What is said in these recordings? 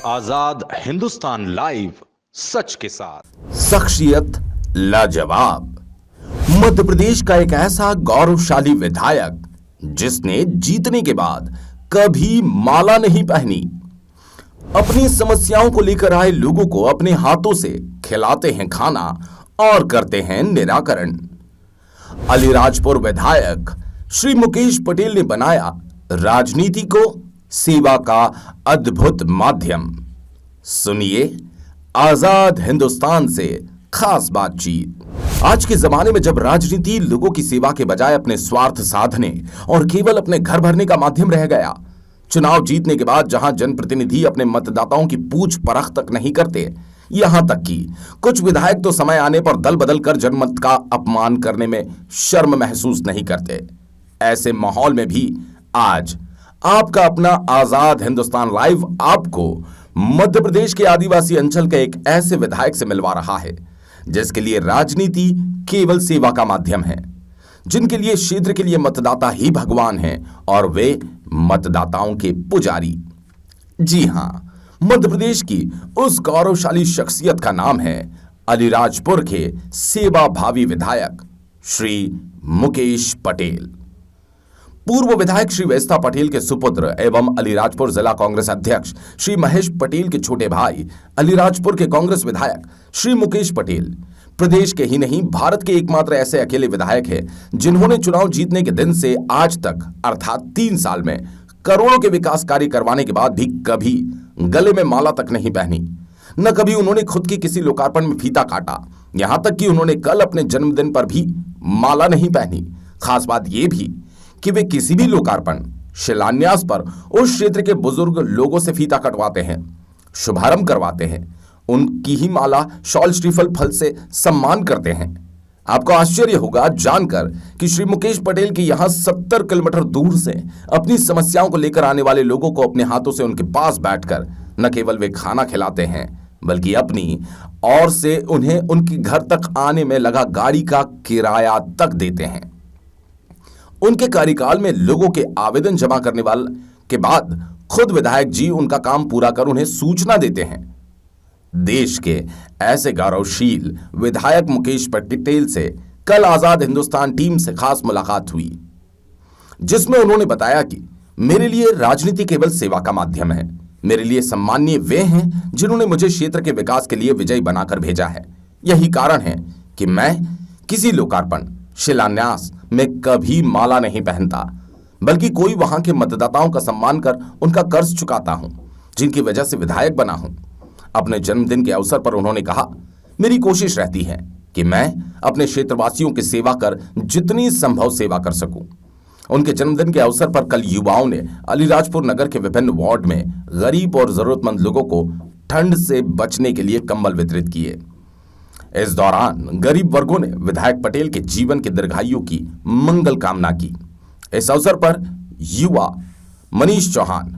आजाद Hindustan live, सच के साथ। शख्सियत लाजवाब। मध्य प्रदेश का एक ऐसा गौरवशाली विधायक जिसने जीतने के बाद कभी माला नहीं पहनी, अपनी समस्याओं को लेकर आए लोगों को अपने हाथों से खिलाते हैं खाना और करते हैं निराकरण। अलीराजपुर विधायक श्री मुकेश पटेल ने बनाया राजनीति को सेवा का अद्भुत माध्यम। सुनिए आजाद हिंदुस्तान से खास बातचीत। आज के जमाने में जब राजनीति लोगों की सेवा के बजाय अपने स्वार्थ साधने और केवल अपने घर भरने का माध्यम रह गया, चुनाव जीतने के बाद जहां जनप्रतिनिधि अपने मतदाताओं की पूछ परख तक नहीं करते, यहां तक कि कुछ विधायक तो समय आने पर दल बदल कर जनमत का अपमान करने में शर्म महसूस नहीं करते। ऐसे माहौल में भी आज आपका अपना आजाद हिंदुस्तान लाइव आपको मध्य प्रदेश के आदिवासी अंचल के एक ऐसे विधायक से मिलवा रहा है जिसके लिए राजनीति केवल सेवा का माध्यम है, जिनके लिए क्षेत्र के लिए मतदाता ही भगवान हैं और वे मतदाताओं के पुजारी। जी हां, मध्य प्रदेश की उस गौरवशाली शख्सियत का नाम है अलीराजपुर के सेवा भावी विधायक श्री मुकेश पटेल। पूर्व विधायक श्री वेस्ता पटेल के सुपुत्र एवं अलीराजपुर जिला कांग्रेस अध्यक्ष श्री महेश पटेल के छोटे भाई अलीराजपुर के कांग्रेस विधायक श्री मुकेश पटेल प्रदेश के ही नहीं भारत के एकमात्र ऐसे अकेले विधायक हैं जिन्होंने चुनाव जीतने के दिन से आज तक अर्थात 3 साल में करोड़ों के विकास कार्य करवाने के बाद भी कभी गले में माला तक नहीं पहनी, न कभी उन्होंने खुद की किसी लोकार्पण में फीता काटा। यहां तक कि उन्होंने कल अपने जन्मदिन पर भी माला नहीं पहनी। खास बात यह भी कि वे किसी भी लोकार्पण शिलान्यास पर उस क्षेत्र के बुजुर्ग लोगों से फीता कटवाते हैं, शुभारंभ करवाते हैं, उनकी ही माला शॉल श्रीफल फल से सम्मान करते हैं। आपको आश्चर्य होगा जानकर कि श्री मुकेश पटेल के यहां 70 किलोमीटर दूर से अपनी समस्याओं को लेकर आने वाले लोगों को अपने हाथों से उनके पास बैठकर न केवल वे खाना खिलाते हैं बल्कि अपनी ओर से उन्हें उनके घर तक आने में लगा गाड़ी का किराया तक देते हैं। उनके कार्यकाल में लोगों के आवेदन जमा करने वाले के बाद खुद विधायक जी उनका काम पूरा कर उन्हें सूचना देते हैं। देश के ऐसे गौरवशील विधायक मुकेश पटेल से कल आजाद हिंदुस्तान टीम से खास मुलाकात हुई, जिसमें उन्होंने बताया कि मेरे लिए राजनीति केवल सेवा का माध्यम है। मेरे लिए सम्मानीय वे हैं जिन्होंने मुझे क्षेत्र के विकास के लिए विजयी बनाकर भेजा है। यही कारण है कि मैं किसी लोकार्पण शिलान्यास में कभी माला नहीं पहनता, बल्कि कोई वहां के मतदाताओं का सम्मान कर उनका कर्ज चुकाता हूं, जिनकी वजह से विधायक बना हूं। अपने जन्मदिन के अवसर पर उन्होंने कहा, मेरी कोशिश रहती है कि मैं अपने क्षेत्रवासियों की सेवा कर जितनी संभव सेवा कर सकूं। उनके जन्मदिन के अवसर पर कल युवाओं ने अलीराजपुर नगर के विभिन्न वार्ड में गरीब और जरूरतमंद लोगों को ठंड से बचने के लिए कंबल वितरित किए। इस दौरान गरीब वर्गों ने विधायक पटेल के जीवन के दीर्घायु की मंगल कामना की। इस अवसर पर युवा मनीष चौहान,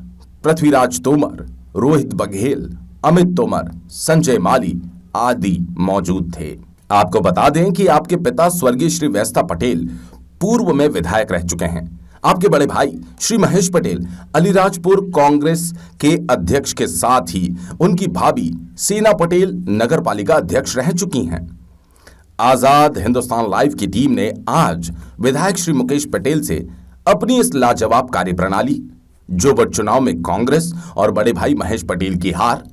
पृथ्वीराज तोमर, रोहित बघेल, अमित तोमर, संजय माली आदि मौजूद थे। आपको बता दें कि आपके पिता स्वर्गीय श्री वेस्ता पटेल पूर्व में विधायक रह चुके हैं। आपके बड़े भाई श्री महेश पटेल अलीराजपुर कांग्रेस के अध्यक्ष के साथ ही उनकी भाभी सेना पटेल नगर पालिका अध्यक्ष रह चुकी हैं। आजाद हिंदुस्तान लाइव की टीम ने आज विधायक श्री मुकेश पटेल से अपनी इस लाजवाब कार्यप्रणाली, जो बड़ चुनाव में कांग्रेस और बड़े भाई महेश पटेल की हार,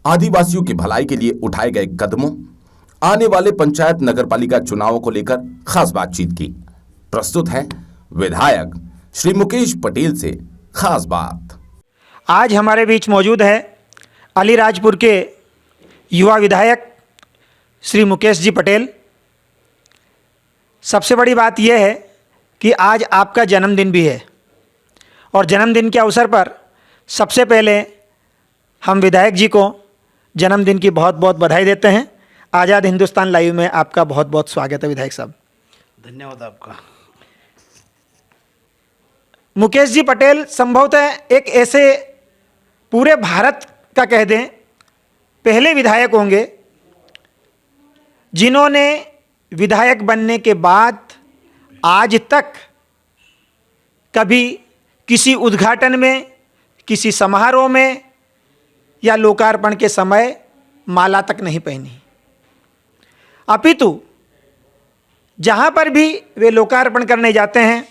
आदिवासियों की भलाई के लिए उठाए गए कदमों, आने वाले पंचायत नगर पालिका चुनावों को लेकर खास बातचीत की। प्रस्तुत है विधायक श्री मुकेश पटेल से खास बात। आज हमारे बीच मौजूद है अलीराजपुर के युवा विधायक श्री मुकेश जी पटेल। सबसे बड़ी बात यह है कि आज आपका जन्मदिन भी है और जन्मदिन के अवसर पर सबसे पहले हम विधायक जी को जन्मदिन की बहुत बहुत बधाई देते हैं। आज़ाद हिंदुस्तान लाइव में आपका बहुत बहुत स्वागत है विधायक साहब। धन्यवाद आपका। मुकेश जी पटेल संभवतः एक ऐसे पूरे भारत का कह दें पहले विधायक होंगे जिन्होंने विधायक बनने के बाद आज तक कभी किसी उद्घाटन में, किसी समारोह में या लोकार्पण के समय माला तक नहीं पहनी, अपितु जहाँ पर भी वे लोकार्पण करने जाते हैं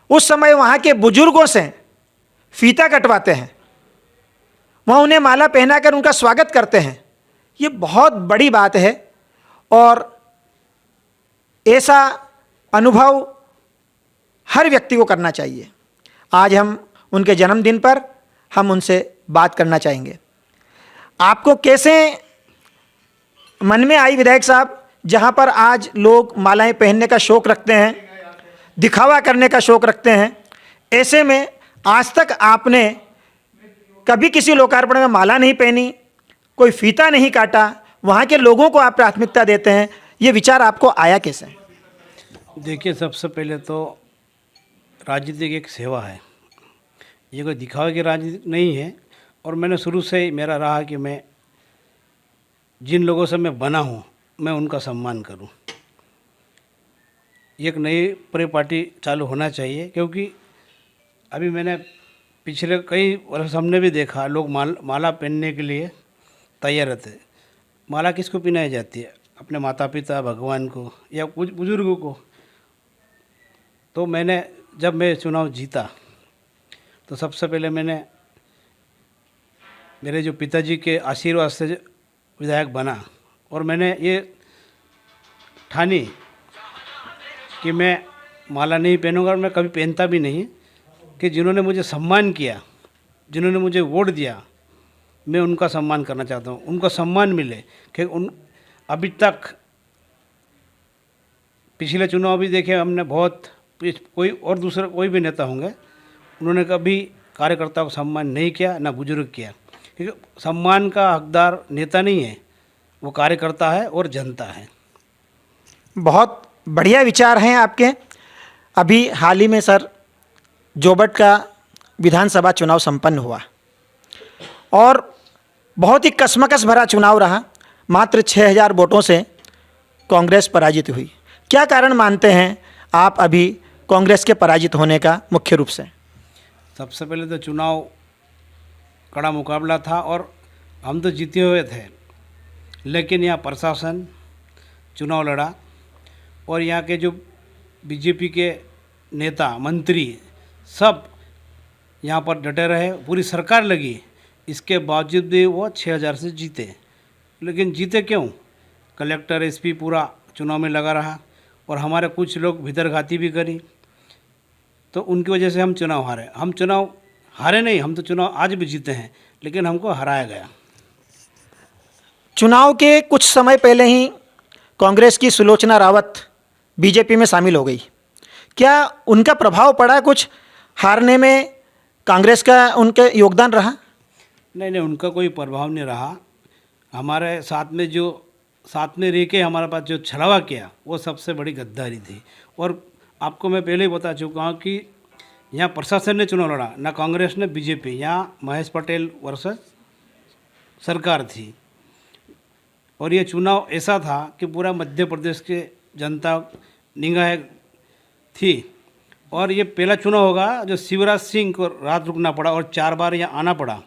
उस समय वहाँ के बुजुर्गों से फीता कटवाते हैं, वहाँ उन्हें माला पहनाकर उनका स्वागत करते हैं। ये बहुत बड़ी बात है और ऐसा अनुभव हर व्यक्ति को करना चाहिए। आज हम उनके जन्मदिन पर हम उनसे बात करना चाहेंगे। आपको कैसे मन में आई विधायक साहब, जहाँ पर आज लोग मालाएं पहनने का शौक़ रखते हैं, दिखावा करने का शौक़ रखते हैं, ऐसे में आज तक आपने कभी किसी लोकार्पण में माला नहीं पहनी, कोई फीता नहीं काटा, वहाँ के लोगों को आप प्राथमिकता देते हैं, ये विचार आपको आया कैसे? देखिए, सबसे पहले तो राजनीति एक सेवा है, ये कोई दिखावे की राजनीति नहीं है। और मैंने शुरू से ही मेरा रहा कि मैं जिन लोगों से मैं बना हूँ मैं उनका सम्मान करूँ। एक नई पार्टी चालू होना चाहिए, क्योंकि अभी मैंने पिछले कई वर्ष हमने भी देखा लोग माला पहनने के लिए तैयार रहते हैं। माला किसको पहनाई जाती है? अपने माता पिता, भगवान को या कुछ बुजुर्गों को। तो जब मैं चुनाव जीता तो सबसे पहले मैंने मेरे जो पिताजी के आशीर्वाद से विधायक बना और मैंने ये ठानी कि मैं माला नहीं पहनूंगा और मैं कभी पहनता भी नहीं, कि जिन्होंने मुझे सम्मान किया, जिन्होंने मुझे वोट दिया, मैं उनका सम्मान करना चाहता हूँ, उनको सम्मान मिले। कि अभी तक पिछले चुनाव भी देखे हमने, बहुत कोई और दूसरा कोई भी नेता होंगे, उन्होंने कभी कार्यकर्ताओं को सम्मान नहीं किया, ना बुजुर्ग किया। क्योंकि सम्मान का हकदार नेता नहीं है, वो कार्यकर्ता है और जनता है। बहुत बढ़िया विचार हैं आपके। अभी हाल ही में सर जोबट का विधानसभा चुनाव संपन्न हुआ और बहुत ही कशमकश भरा चुनाव रहा। मात्र 6000 वोटों से कांग्रेस पराजित हुई। क्या कारण मानते हैं आप अभी कांग्रेस के पराजित होने का मुख्य रूप से? सबसे पहले तो चुनाव कड़ा मुकाबला था और हम तो जीते हुए थे, लेकिन यहाँ प्रशासन चुनाव लड़ा और यहाँ के जो बीजेपी के नेता मंत्री सब यहाँ पर डटे रहे, पूरी सरकार लगी, इसके बावजूद भी वो 6000 से जीते। लेकिन जीते क्यों? कलेक्टर एसपी पूरा चुनाव में लगा रहा और हमारे कुछ लोग भीतरघाती भी करी, तो उनकी वजह से हम चुनाव हारे। हम चुनाव हारे नहीं, हम तो चुनाव आज भी जीते हैं, लेकिन हमको हराया गया। चुनाव के कुछ समय पहले ही कांग्रेस की सुलोचना रावत बीजेपी में शामिल हो गई। क्या उनका प्रभाव पड़ा कुछ हारने में? कांग्रेस का उनके योगदान रहा? नहीं, उनका कोई प्रभाव नहीं रहा। हमारे साथ में रह के हमारे पास जो छलावा किया वो सबसे बड़ी गद्दारी थी। और आपको मैं पहले ही बता चुका हूँ कि यहाँ प्रशासन ने चुनाव लड़ा, ना कांग्रेस ने बीजेपी। यहाँ महेश पटेल वर्सेस सरकार थी और ये चुनाव ऐसा था कि पूरा मध्य प्रदेश के जनता निगाह थी। और ये पहला चुनाव होगा जो शिवराज सिंह को रात रुकना पड़ा और 4 बार यहाँ आना पड़ा,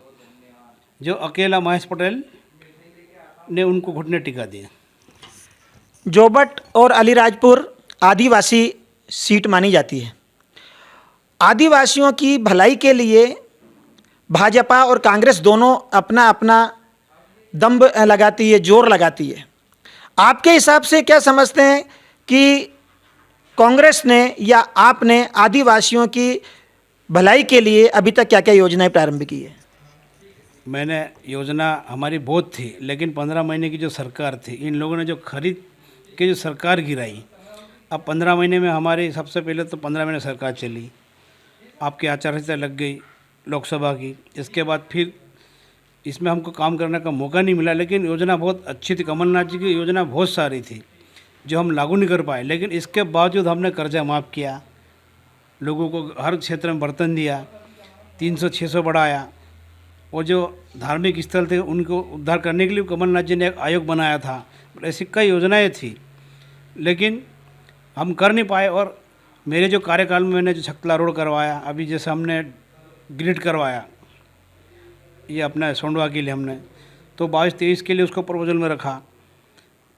जो अकेला महेश पटेल ने उनको घुटने टिका दिए। जोबट और अलीराजपुर आदिवासी सीट मानी जाती है। आदिवासियों की भलाई के लिए भाजपा और कांग्रेस दोनों अपना अपना दम लगाती है, जोर लगाती है। आपके हिसाब से क्या समझते हैं कि कांग्रेस ने या आपने आदिवासियों की भलाई के लिए अभी तक क्या क्या योजनाएं प्रारंभ की है? मैंने योजना हमारी बहुत थी, लेकिन 15 महीने की जो सरकार थी, इन लोगों ने जो खरीद के जो सरकार गिराई, अब 15 महीने में हमारी सबसे पहले तो 15 महीने सरकार चली, आपकी आचार संहिता लग गई लोकसभा की। इसके बाद फिर इसमें हमको काम करने का मौका नहीं मिला, लेकिन योजना बहुत अच्छी थी। कमलनाथ जी की योजना बहुत सारी थी जो हम लागू नहीं कर पाए, लेकिन इसके बावजूद हमने कर्जा माफ़ किया, लोगों को हर क्षेत्र में बर्तन दिया, 300-600 बढ़ाया। और जो धार्मिक स्थल थे उनको उद्धार करने के लिए कमलनाथ जी ने एक आयोग बनाया था। ऐसी कई योजनाएं थी, लेकिन हम कर नहीं पाए। और मेरे जो कार्यकाल में मैंने जो छकला रोड करवाया, अभी जैसे हमने ग्रिड करवाया, ये अपना सोंडवा के लिए हमने तो 22-23 के लिए उसको प्रपोजल में रखा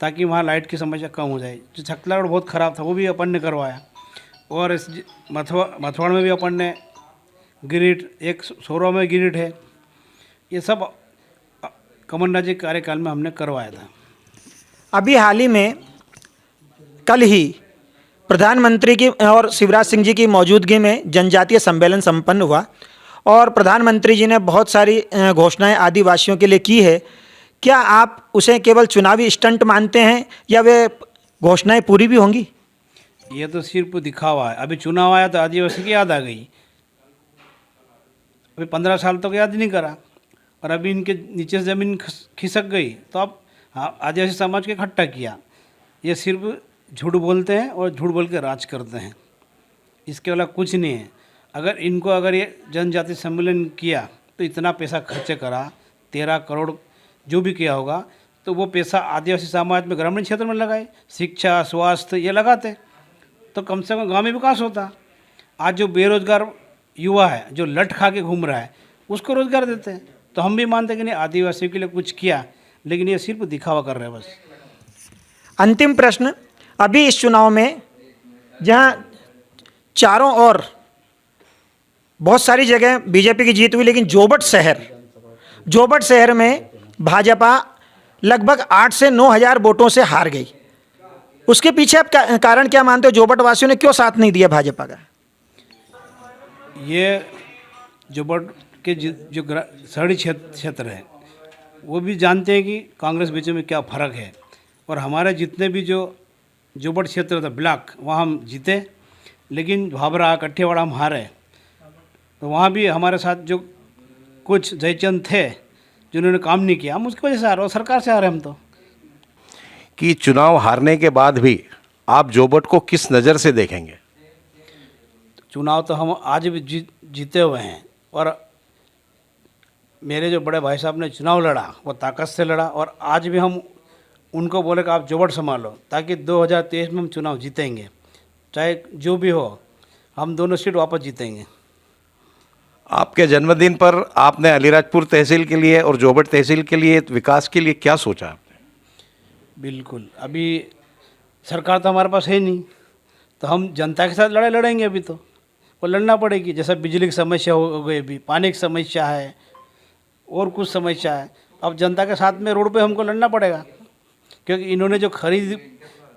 ताकि वहाँ लाइट की समस्या कम हो जाए। जो छकला रोड बहुत ख़राब था वो भी अपन ने करवाया। और इस मथुआड़ में भी अपन ने ग्रिड, एक सोरवा में ग्रिड है, ये सब कमलनाथ जी के कार्यकाल में हमने करवाया था। अभी हाल ही में कल ही प्रधानमंत्री की और शिवराज सिंह जी की मौजूदगी में जनजातीय सम्मेलन संपन्न हुआ और प्रधानमंत्री जी ने बहुत सारी घोषणाएं आदिवासियों के लिए की है। क्या आप उसे केवल चुनावी स्टंट मानते हैं या वे घोषणाएं पूरी भी होंगी? ये तो सिर्फ दिखावा है। अभी चुनाव आया तो आदिवासी की याद आ गई। अभी 15 साल तक याद नहीं करा और अभी इनके नीचे से ज़मीन खिसक गई तो अब आदिवासी समाज को इकट्ठा किया। ये सिर्फ झूठ बोलते हैं और झूठ बोल के राज करते हैं, इसके वाला कुछ नहीं है। अगर ये जनजाति सम्मेलन किया तो इतना पैसा खर्च करा, 13 करोड़ जो भी किया होगा, तो वो पैसा आदिवासी समाज में ग्रामीण क्षेत्र में लगाए, शिक्षा, स्वास्थ्य ये लगाते तो कम से कम गाँव में विकास होता। आज जो बेरोजगार युवा है, जो लट खा के घूम रहा है, उसको रोजगार देते हैं। तो हम भी मानते हैं कि नहीं, आदिवासियों के लिए कुछ किया, लेकिन ये सिर्फ दिखावा कर रहे हैं बस। अंतिम प्रश्न, अभी इस चुनाव में जहां चारों ओर बहुत सारी जगह बीजेपी की जीत हुई, लेकिन जोबट शहर में भाजपा लगभग 8 से 9 हज़ार वोटों से हार गई। उसके पीछे आप कारण क्या मानते हो? जोबट वासियों ने क्यों साथ नहीं दिया भाजपा का? ये जोबट के जो शहरी क्षेत्र है वो भी जानते हैं कि कांग्रेस बीजेपी में क्या फ़र्क है। और हमारे जितने भी जो जोबट क्षेत्र था ब्लॉक, वहाँ हम जीते, लेकिन भाबरा, कठियावाड़ा हम हारे। तो वहाँ भी हमारे साथ जो कुछ जयचंद थे जिन्होंने काम नहीं किया, हम उसकी वजह से हारे और सरकार से हारे हम। तो कि चुनाव हारने के बाद भी आप जोबट को किस नज़र से देखेंगे? चुनाव तो हम आज भी जीते हुए हैं और मेरे जो बड़े भाई साहब ने चुनाव लड़ा वो ताकत से लड़ा और आज भी हम उनको बोले कि आप जोबट संभालो, ताकि 2023 में हम चुनाव जीतेंगे, चाहे जो भी हो, हम दोनों सीट वापस जीतेंगे। आपके जन्मदिन पर आपने अलीराजपुर तहसील के लिए और जोबट तहसील के लिए विकास के लिए क्या सोचा आपने? बिल्कुल, अभी सरकार तो हमारे पास है नहीं, तो हम जनता के साथ लड़ाई लड़ेंगे। अभी तो वो लड़ना पड़ेगी। जैसा बिजली की समस्या हो गई, अभी पानी की समस्या है और कुछ समस्या है। अब जनता के साथ में रोड पे हमको लड़ना पड़ेगा, क्योंकि इन्होंने जो खरीद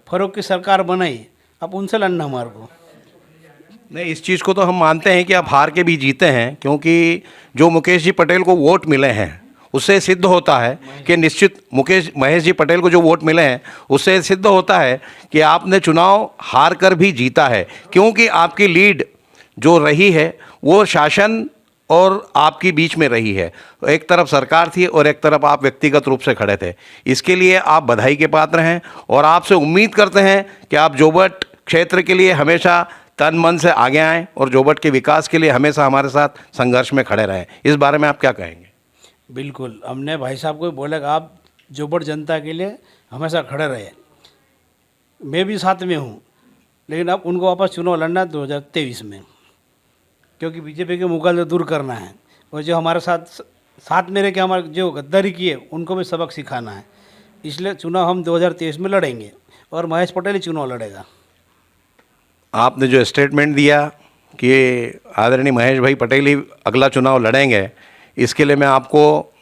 फरोख्त की सरकार बनाई, अब उनसे लड़ना हमारे को। नहीं, इस चीज़ को तो हम मानते हैं कि आप हार के भी जीते हैं, क्योंकि जो मुकेश जी पटेल को वोट मिले हैं उससे सिद्ध होता है कि निश्चित महेश जी पटेल को जो वोट मिले हैं उससे सिद्ध होता है कि आपने चुनाव हार कर भी जीता है, क्योंकि आपकी लीड जो रही है वो शासन और आपकी बीच में रही है। एक तरफ सरकार थी और एक तरफ आप व्यक्तिगत रूप से खड़े थे। इसके लिए आप बधाई के पात्र हैं और आपसे उम्मीद करते हैं कि आप जोबट क्षेत्र के लिए हमेशा तन मन से आगे आएँ और जोबट के विकास के लिए हमेशा हमारे साथ संघर्ष में खड़े रहें। इस बारे में आप क्या कहेंगे? बिल्कुल, हमने भाई साहब को बोला कि आप जोबट जनता के लिए हमेशा खड़े रहे। मैं भी साथ में हूँ, लेकिन अब उनको वापस चुनाव लड़ना है 2023 में, क्योंकि बीजेपी के मुगल दूर करना है और जो हमारे साथ में रह के हमारे जो गद्दारी किए उनको भी सबक सिखाना है। इसलिए चुनाव हम 2023 में लड़ेंगे और महेश पटेल ही चुनाव लड़ेगा। आपने जो स्टेटमेंट दिया कि आदरणीय महेश भाई पटेल ही अगला चुनाव लड़ेंगे, इसके लिए मैं आपको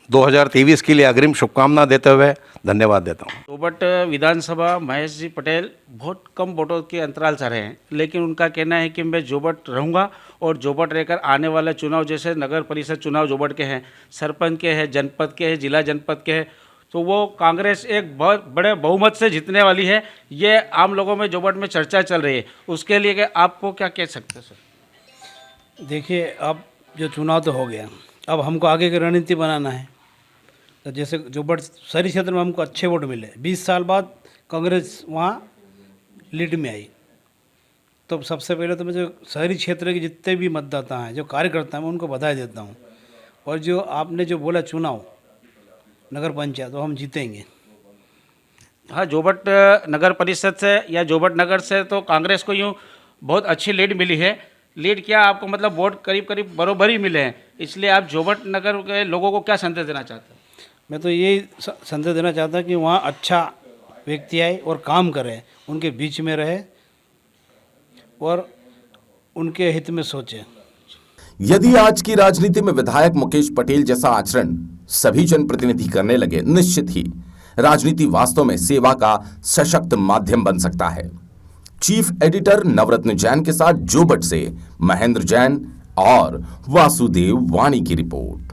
2023 के लिए अग्रिम शुभकामना देते हुए धन्यवाद देता हूँ। जोबट विधानसभा महेश जी पटेल बहुत कम वोटों के अंतराल से रहे हैं, लेकिन उनका कहना है कि मैं जोबट रहूँगा और जोबट रहकर आने वाले चुनाव, जैसे नगर परिषद चुनाव जोबट के हैं, सरपंच के हैं, जनपद के हैं, जिला जनपद के हैं, तो वो कांग्रेस एक बहुत बड़े बहुमत से जीतने वाली है। ये आम लोगों में जोबट में चर्चा चल रही है, उसके लिए कि आपको क्या कह सकते हैं सर? देखिए, अब जो चुनाव तो हो गया, अब हमको आगे की रणनीति बनाना है। तो जैसे जोबट शहरी क्षेत्र में हमको अच्छे वोट मिले, 20 साल बाद कांग्रेस वहाँ लीड में आई, तो सबसे पहले तो मैं जो शहरी क्षेत्र के जितने भी मतदाता हैं, जो कार्यकर्ता हैं, मैं उनको बधाई देता हूँ। और जो आपने जो बोला चुनाव नगर पंचायत, तो हम जीतेंगे। हाँ, जोबट नगर परिषद से या जोबट नगर से तो कांग्रेस को यूँ बहुत अच्छी लीड मिली है, लीड किया, आपको मतलब वोट करीब करीब बरोबर ही मिले हैं, इसलिए आप जोबट नगर के लोगों को क्या संदेश देना चाहते हैं? मैं तो यही संदेश देना चाहता कि वहाँ अच्छा व्यक्ति आए और काम करे, उनके बीच में रहे और उनके हित में सोचे। यदि आज की राजनीति में विधायक मुकेश पटेल जैसा आचरण सभी जनप्रतिनिधि करने लगे, निश्चित ही राजनीति वास्तव में सेवा का सशक्त माध्यम बन सकता है। चीफ एडिटर नवरत्न जैन के साथ जोबट से महेंद्र जैन और वासुदेव वाणी की रिपोर्ट।